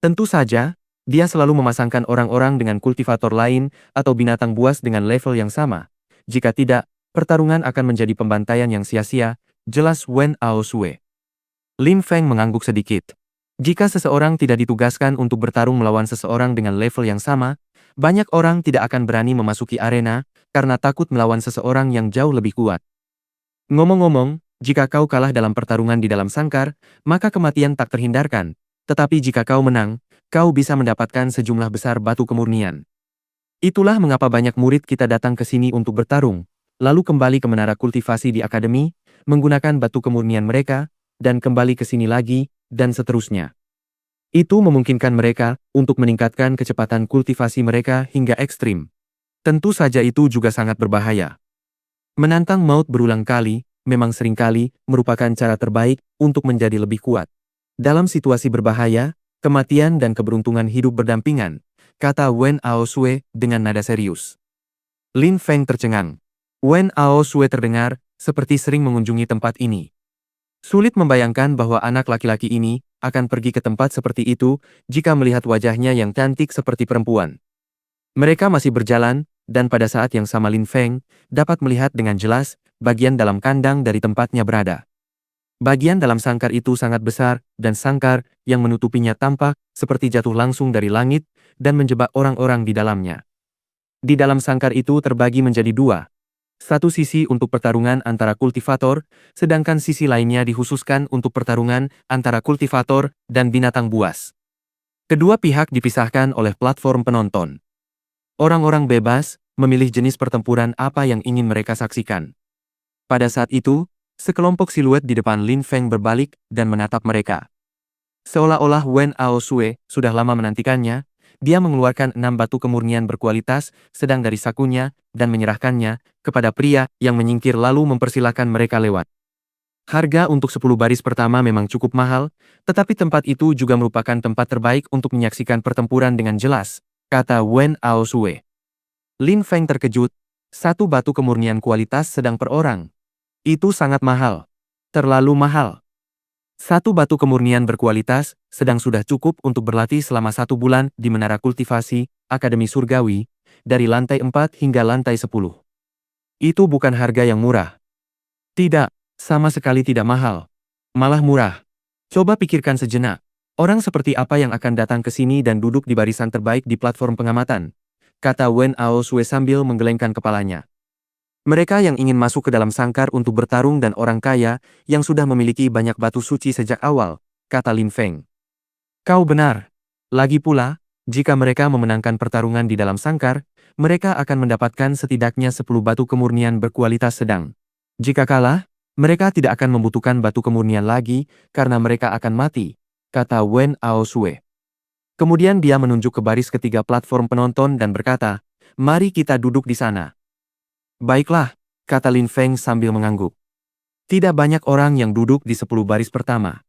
Tentu saja, dia selalu memasangkan orang-orang dengan kultivator lain atau binatang buas dengan level yang sama. Jika tidak, pertarungan akan menjadi pembantaian yang sia-sia, jelas Wen Aosue. Lin Feng mengangguk sedikit. Jika seseorang tidak ditugaskan untuk bertarung melawan seseorang dengan level yang sama, banyak orang tidak akan berani memasuki arena karena takut melawan seseorang yang jauh lebih kuat. Ngomong-ngomong, jika kau kalah dalam pertarungan di dalam sangkar, maka kematian tak terhindarkan. Tetapi jika kau menang, kau bisa mendapatkan sejumlah besar batu kemurnian. Itulah mengapa banyak murid kita datang ke sini untuk bertarung, lalu kembali ke menara kultivasi di akademi, menggunakan batu kemurnian mereka, dan kembali ke sini lagi, dan seterusnya. Itu memungkinkan mereka untuk meningkatkan kecepatan kultivasi mereka hingga ekstrim. Tentu saja itu juga sangat berbahaya. Menantang maut berulang kali, memang seringkali merupakan cara terbaik untuk menjadi lebih kuat. Dalam situasi berbahaya, kematian dan keberuntungan hidup berdampingan, kata Wen Aosue dengan nada serius. Lin Feng tercengang. Wen Aosue terdengar seperti sering mengunjungi tempat ini. Sulit membayangkan bahwa anak laki-laki ini akan pergi ke tempat seperti itu jika melihat wajahnya yang cantik seperti perempuan. Mereka masih berjalan, dan pada saat yang sama Lin Feng dapat melihat dengan jelas bagian dalam kandang dari tempatnya berada. Bagian dalam sangkar itu sangat besar, dan sangkar yang menutupinya tampak seperti jatuh langsung dari langit dan menjebak orang-orang di dalamnya. Di dalam sangkar itu terbagi menjadi dua. Satu sisi untuk pertarungan antara kultivator, sedangkan sisi lainnya dikhususkan untuk pertarungan antara kultivator dan binatang buas. Kedua pihak dipisahkan oleh platform penonton. Orang-orang bebas memilih jenis pertempuran apa yang ingin mereka saksikan. Pada saat itu, sekelompok siluet di depan Lin Feng berbalik dan menatap mereka. Seolah-olah Wen Aosue sudah lama menantikannya, dia mengeluarkan 6 batu kemurnian berkualitas sedang dari sakunya dan menyerahkannya kepada pria yang menyingkir lalu mempersilahkan mereka lewat. Harga untuk 10 baris pertama memang cukup mahal, tetapi tempat itu juga merupakan tempat terbaik untuk menyaksikan pertempuran dengan jelas, kata Wen Aosue. Lin Feng terkejut, 1 batu kemurnian kualitas sedang per orang. Itu sangat mahal. Terlalu mahal. 1 batu kemurnian berkualitas sedang sudah cukup untuk berlatih selama 1 bulan di menara kultivasi Akademi Surgawi, dari lantai 4 hingga lantai 10. Itu bukan harga yang murah. Tidak, sama sekali tidak mahal. Malah murah. Coba pikirkan sejenak. Orang seperti apa yang akan datang ke sini dan duduk di barisan terbaik di platform pengamatan, kata Wen Aosue sambil menggelengkan kepalanya. Mereka yang ingin masuk ke dalam sangkar untuk bertarung dan orang kaya yang sudah memiliki banyak batu suci sejak awal, kata Lin Feng. Kau benar. Lagi pula, jika mereka memenangkan pertarungan di dalam sangkar, mereka akan mendapatkan setidaknya 10 batu kemurnian berkualitas sedang. Jika kalah, mereka tidak akan membutuhkan batu kemurnian lagi karena mereka akan mati, kata Wen Aosue. Kemudian dia menunjuk ke baris ketiga platform penonton dan berkata, mari kita duduk di sana. Baiklah, kata Lin Feng sambil mengangguk. Tidak banyak orang yang duduk di 10 baris pertama.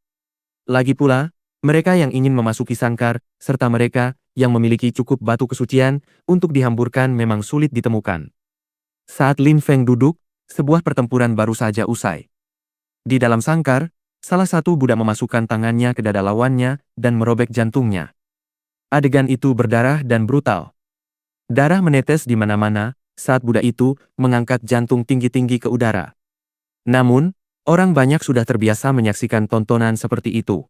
Lagi pula, mereka yang ingin memasuki sangkar, serta mereka yang memiliki cukup batu kesucian untuk dihamburkan memang sulit ditemukan. Saat Lin Feng duduk, sebuah pertempuran baru saja usai. Di dalam sangkar, salah satu budak memasukkan tangannya ke dada lawannya dan merobek jantungnya. Adegan itu berdarah dan brutal. Darah menetes di mana-mana saat budak itu mengangkat jantung tinggi-tinggi ke udara. Namun, orang banyak sudah terbiasa menyaksikan tontonan seperti itu.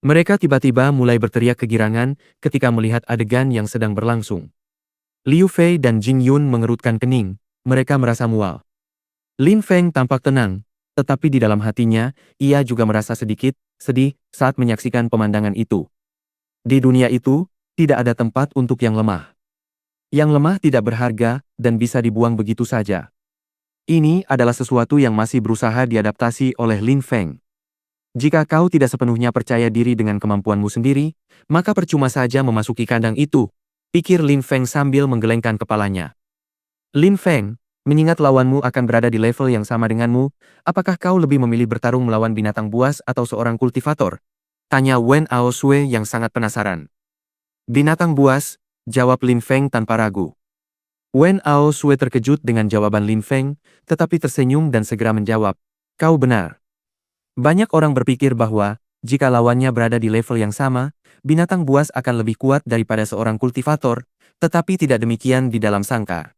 Mereka tiba-tiba mulai berteriak kegirangan ketika melihat adegan yang sedang berlangsung. Liu Fei dan Jing Yun mengerutkan kening, mereka merasa mual. Lin Feng tampak tenang, tetapi di dalam hatinya, ia juga merasa sedikit sedih saat menyaksikan pemandangan itu. Di dunia itu, tidak ada tempat untuk yang lemah. Yang lemah tidak berharga dan bisa dibuang begitu saja. Ini adalah sesuatu yang masih berusaha diadaptasi oleh Lin Feng. Jika kau tidak sepenuhnya percaya diri dengan kemampuanmu sendiri, maka percuma saja memasuki kandang itu, pikir Lin Feng sambil menggelengkan kepalanya. Lin Feng, mengingat lawanmu akan berada di level yang sama denganmu, apakah kau lebih memilih bertarung melawan binatang buas atau seorang kultivator? Tanya Wen Aosue yang sangat penasaran. Binatang buas, jawab Lin Feng tanpa ragu. Wen Aosue terkejut dengan jawaban Lin Feng, tetapi tersenyum dan segera menjawab, kau benar. Banyak orang berpikir bahwa, jika lawannya berada di level yang sama, binatang buas akan lebih kuat daripada seorang kultivator, tetapi tidak demikian di dalam sangkar.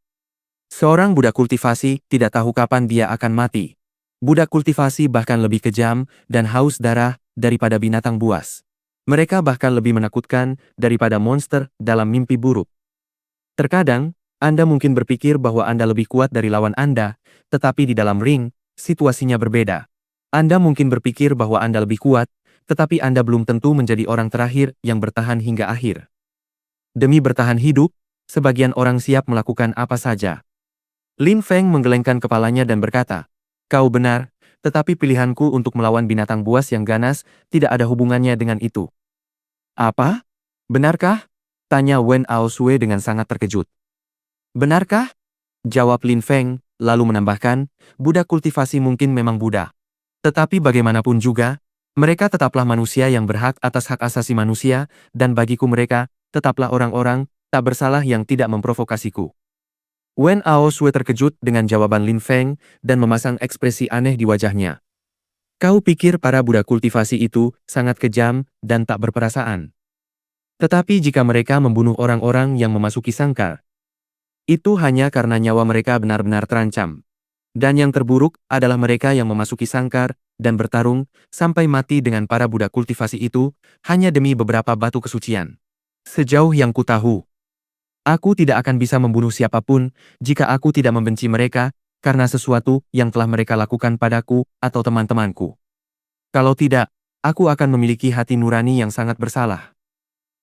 Seorang budak kultivasi tidak tahu kapan dia akan mati. Budak kultivasi bahkan lebih kejam dan haus darah daripada binatang buas. Mereka bahkan lebih menakutkan daripada monster dalam mimpi buruk. Terkadang, Anda mungkin berpikir bahwa Anda lebih kuat dari lawan Anda, tetapi di dalam ring, situasinya berbeda. Anda mungkin berpikir bahwa Anda lebih kuat, tetapi Anda belum tentu menjadi orang terakhir yang bertahan hingga akhir. Demi bertahan hidup, sebagian orang siap melakukan apa saja. Lin Feng menggelengkan kepalanya dan berkata, "Kau benar, tetapi pilihanku untuk melawan binatang buas yang ganas tidak ada hubungannya dengan itu." "Apa? Benarkah?" tanya Wen Aosue dengan sangat terkejut. "Benarkah?" jawab Lin Feng, lalu menambahkan, "Budak kultivasi mungkin memang budak. Tetapi bagaimanapun juga, mereka tetaplah manusia yang berhak atas hak asasi manusia, dan bagiku mereka tetaplah orang-orang tak bersalah yang tidak memprovokasiku." Wen Aosue terkejut dengan jawaban Lin Feng dan memasang ekspresi aneh di wajahnya. "Kau pikir para budak kultivasi itu sangat kejam dan tak berperasaan? Tetapi jika mereka membunuh orang-orang yang memasuki sangkar, itu hanya karena nyawa mereka benar-benar terancam. Dan yang terburuk adalah mereka yang memasuki sangkar dan bertarung sampai mati dengan para budak kultivasi itu hanya demi beberapa batu kesucian. Sejauh yang ku tahu, aku tidak akan bisa membunuh siapapun jika aku tidak membenci mereka karena sesuatu yang telah mereka lakukan padaku atau teman-temanku. Kalau tidak, aku akan memiliki hati nurani yang sangat bersalah."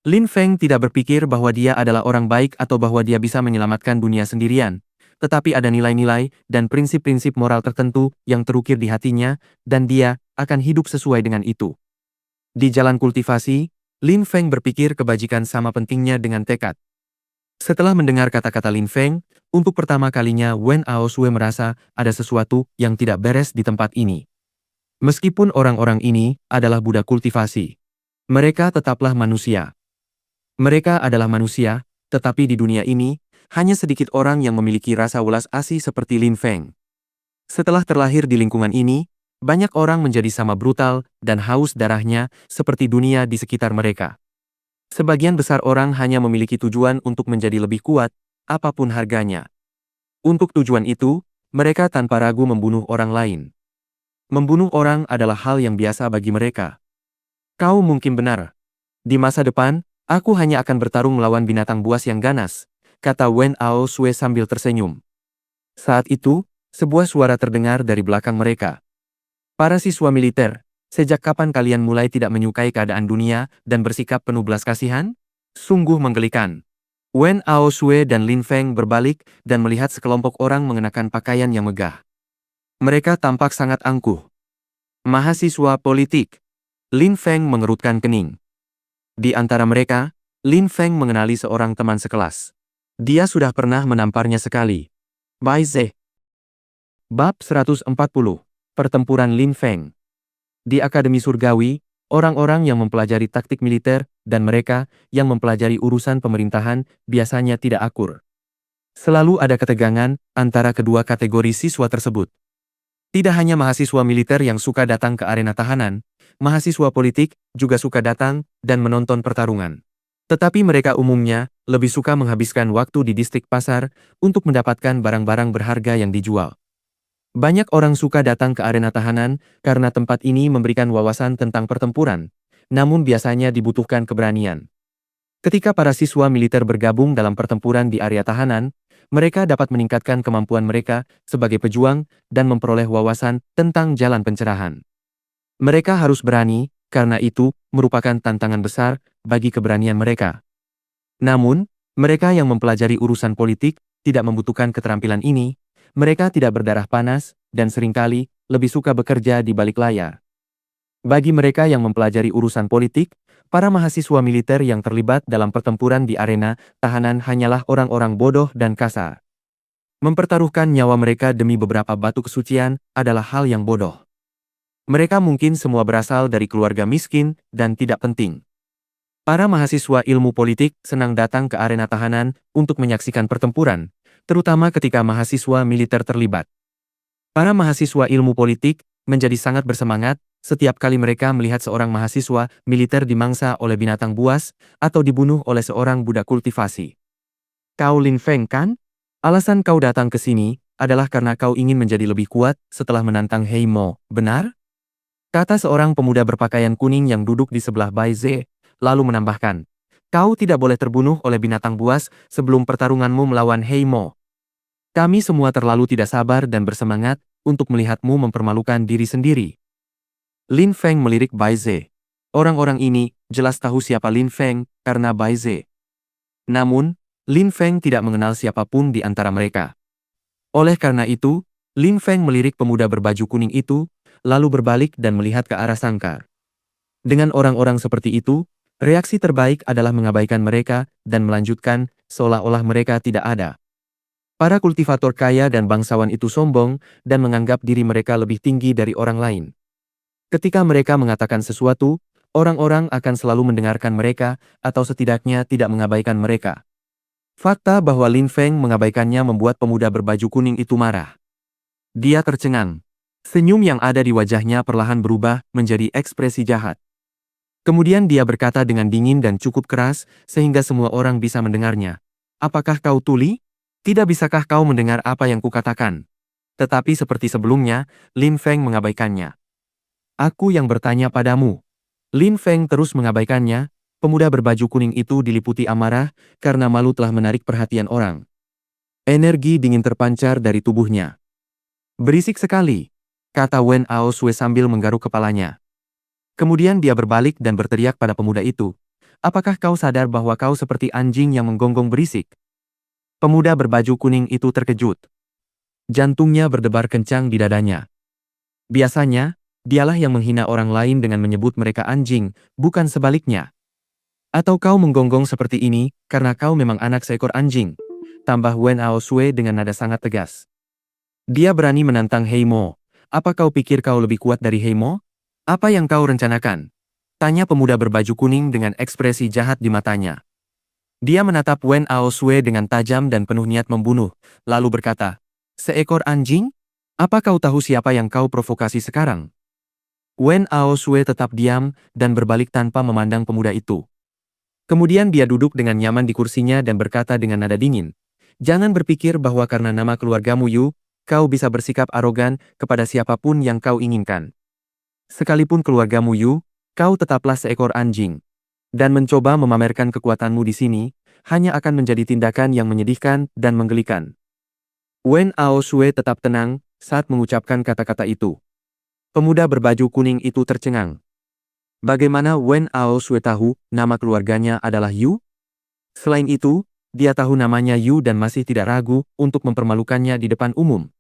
Lin Feng tidak berpikir bahwa dia adalah orang baik atau bahwa dia bisa menyelamatkan dunia sendirian, tetapi ada nilai-nilai dan prinsip-prinsip moral tertentu yang terukir di hatinya, dan dia akan hidup sesuai dengan itu. Di jalan kultivasi, Lin Feng berpikir kebajikan sama pentingnya dengan tekad. Setelah mendengar kata-kata Lin Feng, untuk pertama kalinya Wen Aosue merasa ada sesuatu yang tidak beres di tempat ini. Meskipun orang-orang ini adalah budak kultivasi, mereka tetaplah manusia. Mereka adalah manusia, tetapi di dunia ini, hanya sedikit orang yang memiliki rasa welas asih seperti Lin Feng. Setelah terlahir di lingkungan ini, banyak orang menjadi sama brutal dan haus darahnya seperti dunia di sekitar mereka. Sebagian besar orang hanya memiliki tujuan untuk menjadi lebih kuat, apapun harganya. Untuk tujuan itu, mereka tanpa ragu membunuh orang lain. Membunuh orang adalah hal yang biasa bagi mereka. Kau mungkin benar. Di masa depan, aku hanya akan bertarung melawan binatang buas yang ganas, kata Wen Aosue sambil tersenyum. Saat itu, sebuah suara terdengar dari belakang mereka. "Para siswa militer, sejak kapan kalian mulai tidak menyukai keadaan dunia dan bersikap penuh belas kasihan? Sungguh menggelikan." Wen Aosue dan Lin Feng berbalik dan melihat sekelompok orang mengenakan pakaian yang megah. Mereka tampak sangat angkuh. "Mahasiswa politik." Lin Feng mengerutkan kening. Di antara mereka, Lin Feng mengenali seorang teman sekelas. Dia sudah pernah menamparnya sekali. Bai Ze. Bab 140. Pertempuran Lin Feng. Di Akademi Surgawi, orang-orang yang mempelajari taktik militer dan mereka yang mempelajari urusan pemerintahan biasanya tidak akur. Selalu ada ketegangan antara kedua kategori siswa tersebut. Tidak hanya mahasiswa militer yang suka datang ke arena tahanan, mahasiswa politik juga suka datang dan menonton pertarungan. Tetapi mereka umumnya lebih suka menghabiskan waktu di distrik pasar untuk mendapatkan barang-barang berharga yang dijual. Banyak orang suka datang ke arena tahanan karena tempat ini memberikan wawasan tentang pertempuran, namun biasanya dibutuhkan keberanian. Ketika para siswa militer bergabung dalam pertempuran di area tahanan, mereka dapat meningkatkan kemampuan mereka sebagai pejuang dan memperoleh wawasan tentang jalan pencerahan. Mereka harus berani, karena itu merupakan tantangan besar bagi keberanian mereka. Namun, mereka yang mempelajari urusan politik tidak membutuhkan keterampilan ini. Mereka tidak berdarah panas dan seringkali lebih suka bekerja di balik layar. Bagi mereka yang mempelajari urusan politik, para mahasiswa militer yang terlibat dalam pertempuran di arena tahanan hanyalah orang-orang bodoh dan kasar. Mempertaruhkan nyawa mereka demi beberapa batu kesucian adalah hal yang bodoh. Mereka mungkin semua berasal dari keluarga miskin dan tidak penting. Para mahasiswa ilmu politik senang datang ke arena tahanan untuk menyaksikan pertempuran, terutama ketika mahasiswa militer terlibat. Para mahasiswa ilmu politik menjadi sangat bersemangat setiap kali mereka melihat seorang mahasiswa militer dimangsa oleh binatang buas atau dibunuh oleh seorang budak kultivasi. "Kau Lin Feng kan? Alasan kau datang ke sini adalah karena kau ingin menjadi lebih kuat setelah menantang Hei Mo, benar?" kata seorang pemuda berpakaian kuning yang duduk di sebelah Bai Ze, lalu menambahkan, "Kau tidak boleh terbunuh oleh binatang buas sebelum pertarunganmu melawan Hei Mo. Kami semua terlalu tidak sabar dan bersemangat untuk melihatmu mempermalukan diri sendiri." Lin Feng melirik Bai Ze. Orang-orang ini jelas tahu siapa Lin Feng karena Bai Ze. Namun, Lin Feng tidak mengenal siapapun di antara mereka. Oleh karena itu, Lin Feng melirik pemuda berbaju kuning itu, lalu berbalik dan melihat ke arah sangkar. Dengan orang-orang seperti itu, reaksi terbaik adalah mengabaikan mereka dan melanjutkan seolah-olah mereka tidak ada. Para kultivator kaya dan bangsawan itu sombong dan menganggap diri mereka lebih tinggi dari orang lain. Ketika mereka mengatakan sesuatu, orang-orang akan selalu mendengarkan mereka atau setidaknya tidak mengabaikan mereka. Fakta bahwa Lin Feng mengabaikannya membuat pemuda berbaju kuning itu marah. Dia tercengang. Senyum yang ada di wajahnya perlahan berubah menjadi ekspresi jahat. Kemudian dia berkata dengan dingin dan cukup keras sehingga semua orang bisa mendengarnya. Apakah kau tuli? Tidak bisakah kau mendengar apa yang kukatakan? Tetapi seperti sebelumnya, Lin Feng mengabaikannya. Aku yang bertanya padamu. Lin Feng terus mengabaikannya. Pemuda berbaju kuning itu diliputi amarah karena malu telah menarik perhatian orang. Energi dingin terpancar dari tubuhnya. Berisik sekali, kata Wen Aosue sambil menggaruk kepalanya. Kemudian dia berbalik dan berteriak pada pemuda itu. Apakah kau sadar bahwa kau seperti anjing yang menggonggong berisik? Pemuda berbaju kuning itu terkejut. Jantungnya berdebar kencang di dadanya. Biasanya, dialah yang menghina orang lain dengan menyebut mereka anjing, bukan sebaliknya. Atau kau menggonggong seperti ini karena kau memang anak seekor anjing, tambah Wen Aosue dengan nada sangat tegas. Dia berani menantang Heimo. Apa kau pikir kau lebih kuat dari Heimo? Apa yang kau rencanakan? Tanya pemuda berbaju kuning dengan ekspresi jahat di matanya. Dia menatap Wen Aosue dengan tajam dan penuh niat membunuh, lalu berkata, seekor anjing? Apa kau tahu siapa yang kau provokasi sekarang? Wen Aosue tetap diam dan berbalik tanpa memandang pemuda itu. Kemudian dia duduk dengan nyaman di kursinya dan berkata dengan nada dingin, jangan berpikir bahwa karena nama keluargamu Yu, kau bisa bersikap arogan kepada siapapun yang kau inginkan. Sekalipun keluargamu Yu, kau tetaplah seekor anjing. Dan mencoba memamerkan kekuatanmu di sini, hanya akan menjadi tindakan yang menyedihkan dan menggelikan. Wen Aosue tetap tenang saat mengucapkan kata-kata itu. Pemuda berbaju kuning itu tercengang. Bagaimana Wen Aosue tahu nama keluarganya adalah Yu? Selain itu, dia tahu namanya Yu dan masih tidak ragu untuk mempermalukannya di depan umum.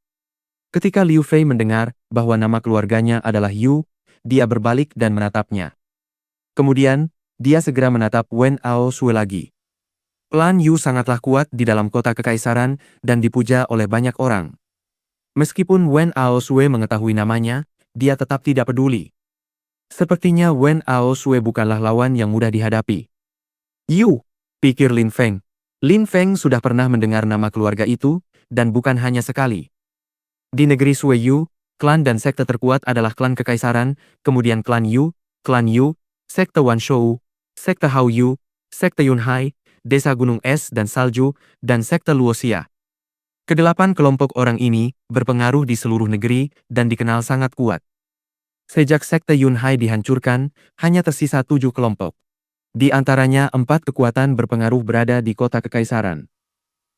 Ketika Liu Fei mendengar bahwa nama keluarganya adalah Yu, dia berbalik dan menatapnya. Kemudian, dia segera menatap Wen Aosue lagi. Klan Yu sangatlah kuat di dalam kota kekaisaran dan dipuja oleh banyak orang. Meskipun Wen Aosue mengetahui namanya, dia tetap tidak peduli. Sepertinya Wen Aosue bukanlah lawan yang mudah dihadapi. Yu, pikir Lin Feng. Lin Feng sudah pernah mendengar nama keluarga itu, dan bukan hanya sekali. Di negeri Sui Yu, klan dan sekte terkuat adalah klan kekaisaran, kemudian klan Yu, sekte Wan Shou, sekte Hao Yu, sekte Yunhai, desa Gunung Es dan Salju, dan sekte Luoxia. Kedelapan kelompok orang ini berpengaruh di seluruh negeri dan dikenal sangat kuat. Sejak sekte Yunhai dihancurkan, hanya tersisa 7 kelompok. Di antaranya 4 kekuatan berpengaruh berada di kota kekaisaran.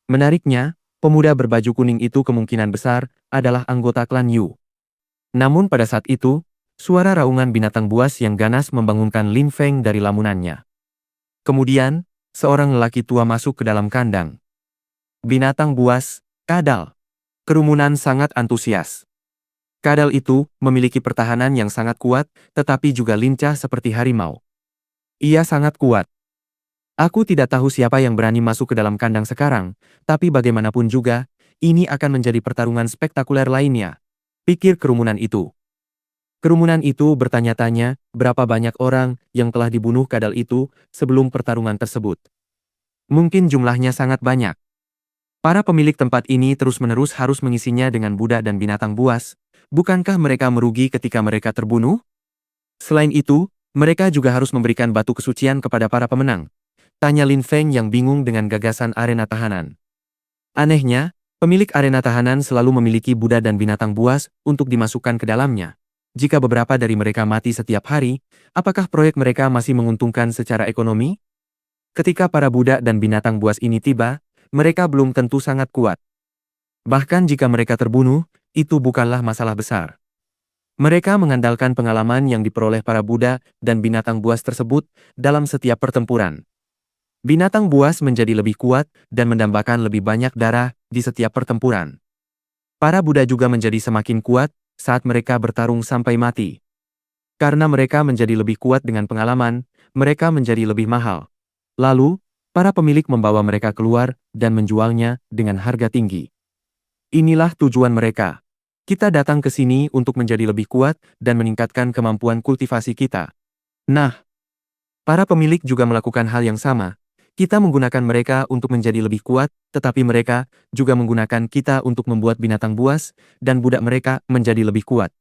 Menariknya, pemuda berbaju kuning itu kemungkinan besar adalah anggota klan Yu. Namun pada saat itu, suara raungan binatang buas yang ganas membangunkan Lin Feng dari lamunannya. Kemudian, seorang lelaki tua masuk ke dalam kandang. Binatang buas, kadal. Kerumunan sangat antusias. Kadal itu memiliki pertahanan yang sangat kuat, tetapi juga lincah seperti harimau. Ia sangat kuat. Aku tidak tahu siapa yang berani masuk ke dalam kandang sekarang, tapi bagaimanapun juga, ini akan menjadi pertarungan spektakuler lainnya. Pikir kerumunan itu. Kerumunan itu bertanya-tanya berapa banyak orang yang telah dibunuh kadal itu sebelum pertarungan tersebut. Mungkin jumlahnya sangat banyak. Para pemilik tempat ini terus-menerus harus mengisinya dengan budak dan binatang buas. Bukankah mereka merugi ketika mereka terbunuh? Selain itu, mereka juga harus memberikan batu kesucian kepada para pemenang. Tanya Lin Feng yang bingung dengan gagasan arena tahanan. Anehnya, pemilik arena tahanan selalu memiliki budak dan binatang buas untuk dimasukkan ke dalamnya. Jika beberapa dari mereka mati setiap hari, apakah proyek mereka masih menguntungkan secara ekonomi? Ketika para budak dan binatang buas ini tiba, mereka belum tentu sangat kuat. Bahkan jika mereka terbunuh, itu bukanlah masalah besar. Mereka mengandalkan pengalaman yang diperoleh para Buddha dan binatang buas tersebut dalam setiap pertempuran. Binatang buas menjadi lebih kuat dan mendambakan lebih banyak darah di setiap pertempuran. Para Buddha juga menjadi semakin kuat saat mereka bertarung sampai mati. Karena mereka menjadi lebih kuat dengan pengalaman, mereka menjadi lebih mahal. Lalu, para pemilik membawa mereka keluar dan menjualnya dengan harga tinggi. Inilah tujuan mereka. Kita datang ke sini untuk menjadi lebih kuat dan meningkatkan kemampuan kultivasi kita. Nah, para pemilik juga melakukan hal yang sama. Kita menggunakan mereka untuk menjadi lebih kuat, tetapi mereka juga menggunakan kita untuk membuat binatang buas dan budak mereka menjadi lebih kuat.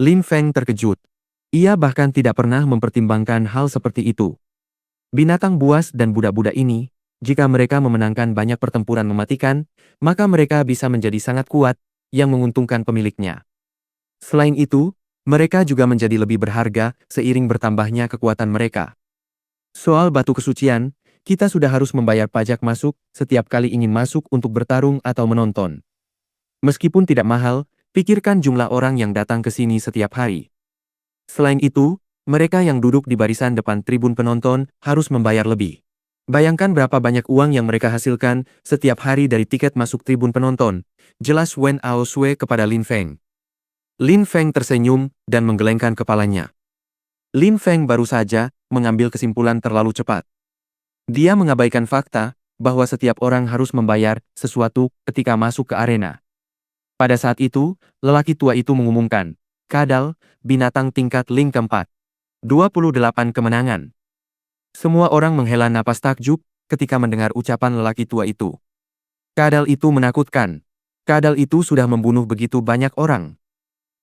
Lin Feng terkejut. Ia bahkan tidak pernah mempertimbangkan hal seperti itu. Binatang buas dan budak-budak ini, jika mereka memenangkan banyak pertempuran mematikan, maka mereka bisa menjadi sangat kuat, yang menguntungkan pemiliknya. Selain itu, mereka juga menjadi lebih berharga seiring bertambahnya kekuatan mereka. Soal batu kesucian, kita sudah harus membayar pajak masuk setiap kali ingin masuk untuk bertarung atau menonton. Meskipun tidak mahal, pikirkan jumlah orang yang datang ke sini setiap hari. Selain itu, mereka yang duduk di barisan depan tribun penonton harus membayar lebih. Bayangkan berapa banyak uang yang mereka hasilkan setiap hari dari tiket masuk tribun penonton, jelas Wen Aosue kepada Lin Feng. Lin Feng tersenyum dan menggelengkan kepalanya. Lin Feng baru saja mengambil kesimpulan terlalu cepat. Dia mengabaikan fakta bahwa setiap orang harus membayar sesuatu ketika masuk ke arena. Pada saat itu, lelaki tua itu mengumumkan, "Kadal, binatang tingkat Ling keempat. 28 kemenangan." Semua orang menghela napas takjub ketika mendengar ucapan lelaki tua itu. Kadal itu menakutkan. Kadal itu sudah membunuh begitu banyak orang.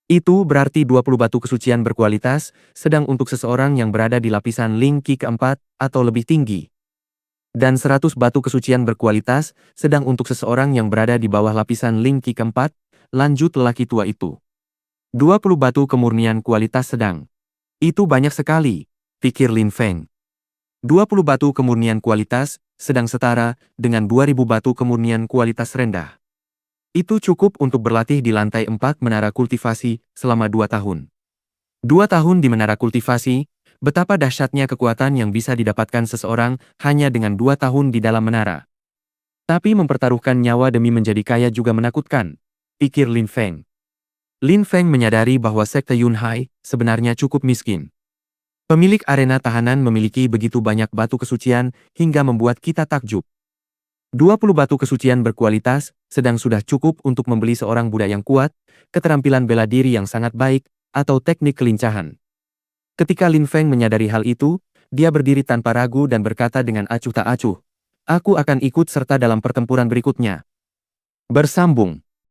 Itu berarti 20 batu kesucian berkualitas, sedang untuk seseorang yang berada di lapisan Ling Qi keempat atau lebih tinggi. Dan 100 batu kesucian berkualitas, sedang untuk seseorang yang berada di bawah lapisan Ling Qi keempat, lanjut lelaki tua itu. 20 batu kemurnian kualitas sedang. Itu banyak sekali, pikir Lin Feng. 20 batu kemurnian kualitas sedang setara dengan 2000 batu kemurnian kualitas rendah. Itu cukup untuk berlatih di lantai 4 menara kultivasi selama 2 tahun. 2 tahun di menara kultivasi, betapa dahsyatnya kekuatan yang bisa didapatkan seseorang hanya dengan 2 tahun di dalam menara. Tapi mempertaruhkan nyawa demi menjadi kaya juga menakutkan, pikir Lin Feng. Lin Feng menyadari bahwa sekte Yunhai sebenarnya cukup miskin. Pemilik arena tahanan memiliki begitu banyak batu kesucian hingga membuat kita takjub. 20 batu kesucian berkualitas sedang sudah cukup untuk membeli seorang budak yang kuat, keterampilan bela diri yang sangat baik, atau teknik kelincahan. Ketika Lin Feng menyadari hal itu, dia berdiri tanpa ragu dan berkata dengan acuh tak acuh, "Aku akan ikut serta dalam pertempuran berikutnya." Bersambung.